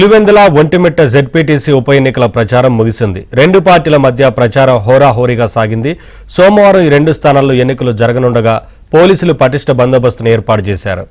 Pulivendula Vontimitta ZPTC ఉప ఎన్నికల ప్రచారం ముగిసింది. రెండు పార్టీల మధ్య ప్రచారం హోరాహోరీగా సాగింది. సోమవారం ఈ రెండు స్థానాల్లో ఎన్నికలు జరగనుండగా పోలీసులు పటిష్ట బందోబస్తును ఏర్పాటు చేశారు.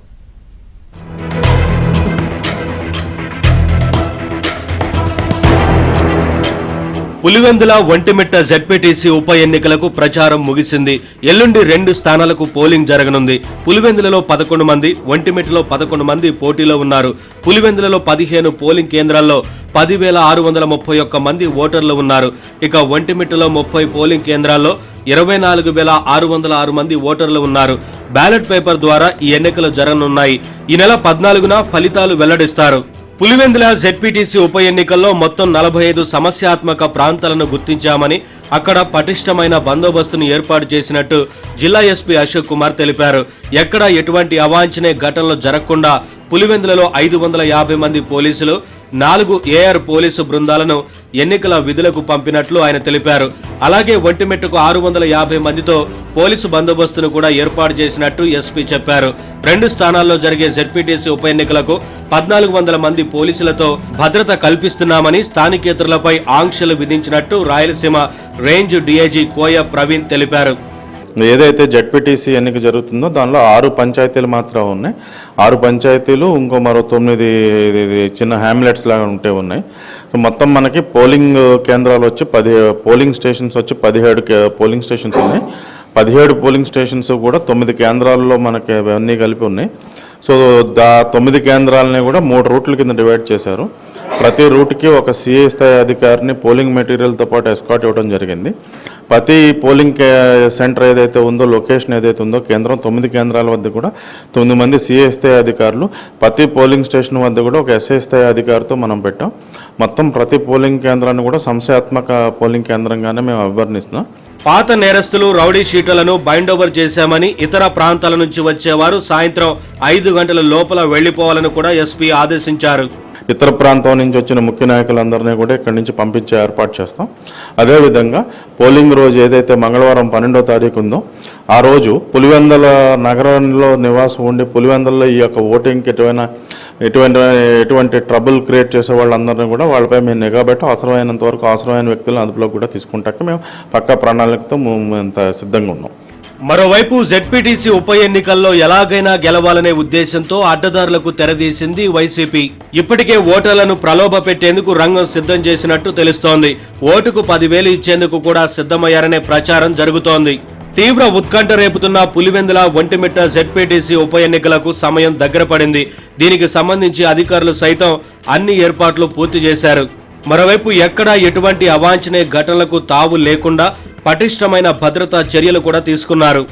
పులివెందుల ఒంటిమిట్ట జెడ్పీటీసీ ఉప ఎన్నికలకు ప్రచారం ముగిసింది. ఎల్లుండి రెండు స్థానాలకు పోలింగ్ జరగనుంది. పులివెందులలో 11 మంది, ఒంటిమిట్టలో 11 మంది పోటీలో ఉన్నారు. పులివెందులలో 15 పోలింగ్ కేంద్రాల్లో 10,631 మంది ఓటర్లు ఉన్నారు. ఇక ఒంటిమిట్టలో 30 పోలింగ్ కేంద్రాల్లో 24,606 మంది ఓటర్లు ఉన్నారు. బ్యాలెట్ పేపర్ ద్వారా ఈ ఎన్నికలు జరగనున్నాయి. ఈ నెల 14న ఫలితాలు వెల్లడిస్తారు. పులివెందుల జెడ్పీటీసీ ఉప ఎన్నికల్లో మొత్తం 45 సమస్యాత్మక ప్రాంతాలను గుర్తించామని, అక్కడ పటిష్టమైన బందోబస్తును ఏర్పాటు చేసినట్టు జిల్లా ఎస్పీ అశోక్ కుమార్ తెలిపారు. ఎక్కడ ఎటువంటి అవాంఛనీయ ఘటనలు జరగకుండా పులివెందులలో 550 మంది పోలీసులు, 4 ఏఆర్ పోలీసు బృందాలను ఎన్నికల విధులకు పంపినట్లు ఆయన తెలిపారు. అలాగే ఒంటిమిట్టకు 650 మందితో పోలీసు బందోబస్తును కూడా ఏర్పాటు చేసినట్టు ఎస్పీ చెప్పారు. రెండు స్థానాల్లో జరిగే జెడ్పీటీసీ ఉప ఎన్నికలకు 1400 మంది పోలీసులతో భద్రత కల్పిస్తున్నామని, స్థానికేతరులపై ఆంక్షలు విధించినట్టు రాయలసీమ రేంజ్ డీఐజీ కోయ ప్రవీణ్ తెలిపారు. ఏదైతే జెడ్పీటీసీ ఎన్నిక జరుగుతుందో దానిలో 6 పంచాయతీలు మాత్రం ఉన్నాయి. 6 పంచాయతీలు ఇంకో మరో 9 చిన్న హ్యామ్లెట్స్ లాగా ఉన్నాయి. మొత్తం మనకి పోలింగ్ కేంద్రాలు వచ్చి 10 పోలింగ్ స్టేషన్స్ వచ్చి 17 పోలింగ్ స్టేషన్స్ ఉన్నాయి. 17 పోలింగ్ స్టేషన్స్ కూడా 9 కేంద్రాల్లో మనకి అవన్నీ కలిపి ఉన్నాయి. సో 9 కేంద్రాలని కూడా 3 రూట్ల కింద డివైడ్ చేశారు. ప్రతి రూట్కి ఒక సిఐ స్థాయి అధికారిని పోలింగ్ మెటీరియల్తో పాటు ఎస్కాట్ ఇవ్వడం జరిగింది. ప్రతి పోలింగ్ సెంటర్ ఏదైతే ఉందో, లొకేషన్ ఏదైతే ఉందో కేంద్రం 9 కేంద్రాల వద్ద కూడా 9 మంది సిఐ స్థాయి అధికారులు, ప్రతి పోలింగ్ స్టేషన్ వద్ద కూడా ఒక ఎస్ఐ స్థాయి అధికారితో మనం పెట్టాం. మొత్తం ప్రతి పోలింగ్ కేంద్రాన్ని కూడా సంశయాత్మక పోలింగ్ కేంద్రంగానే మేము అభివర్ణిస్తున్నాం. పాత నేరస్తులు, రౌడీ షీటర్లను బైండ్ ఓవర్ చేశామని, ఇతర ప్రాంతాల నుంచి వచ్చేవారు సాయంత్రం 5 గంటల లోపల వెళ్లిపోవాలని కూడా ఎస్పీ ఆదేశించారు. ఇతర ప్రాంతం నుంచి వచ్చిన ముఖ్య నాయకులందరినీ కూడా ఇక్కడి నుంచి పంపించే ఏర్పాటు చేస్తాం. అదేవిధంగా పోలింగ్ రోజు ఏదైతే మంగళవారం 12వ తారీఖు ఉందో ఆ రోజు పులివెందుల నగరంలో నివాసం ఉండి పులివెందుల్లో ఈ యొక్క ఓటింగ్కి ఎటువంటి ట్రబుల్ క్రియేట్ చేసే వాళ్ళందరినీ కూడా వాళ్ళపై మేము నిఘా పెట్టి అవసరమైనంత వరకు అవసరమైన వ్యక్తులను అదుపులోకి కూడా తీసుకుంటాక మేము పక్కా ప్రణాళికతో ఎంత సిద్ధంగా ఉన్నాం. మరోవైపు జెడ్పీటీసీ ఉప ఎన్నికల్లో ఎలాగైనా గెలవాలనే ఉద్దేశంతో అడ్డదారులకు తెరదీసింది వైసీపీ. ఇప్పటికే ఓటర్లను ప్రలోభ పెట్టేందుకు రంగం సిద్ధం చేసినట్టు తెలుస్తోంది. ఓటుకు 10,000 ఇచ్చేందుకు కూడా సిద్ధమయ్యారనే ప్రచారం జరుగుతోంది. తీవ్ర ఉత్కంఠ రేపుతున్న పులివెందుల ఒంటిమిట్ట జెడ్పీటీసీ ఉప ఎన్నికలకు సమయం దగ్గర పడింది. దీనికి సంబంధించి అధికారులు సైతం అన్ని ఏర్పాట్లు పూర్తి చేశారు. మరోవైపు ఎక్కడా ఎటువంటి అవాంఛనీయ ఘటనలకు తావు లేకుండా పటిష్టమైన భద్రతా చర్యలు కూడా తీసుకున్నారు.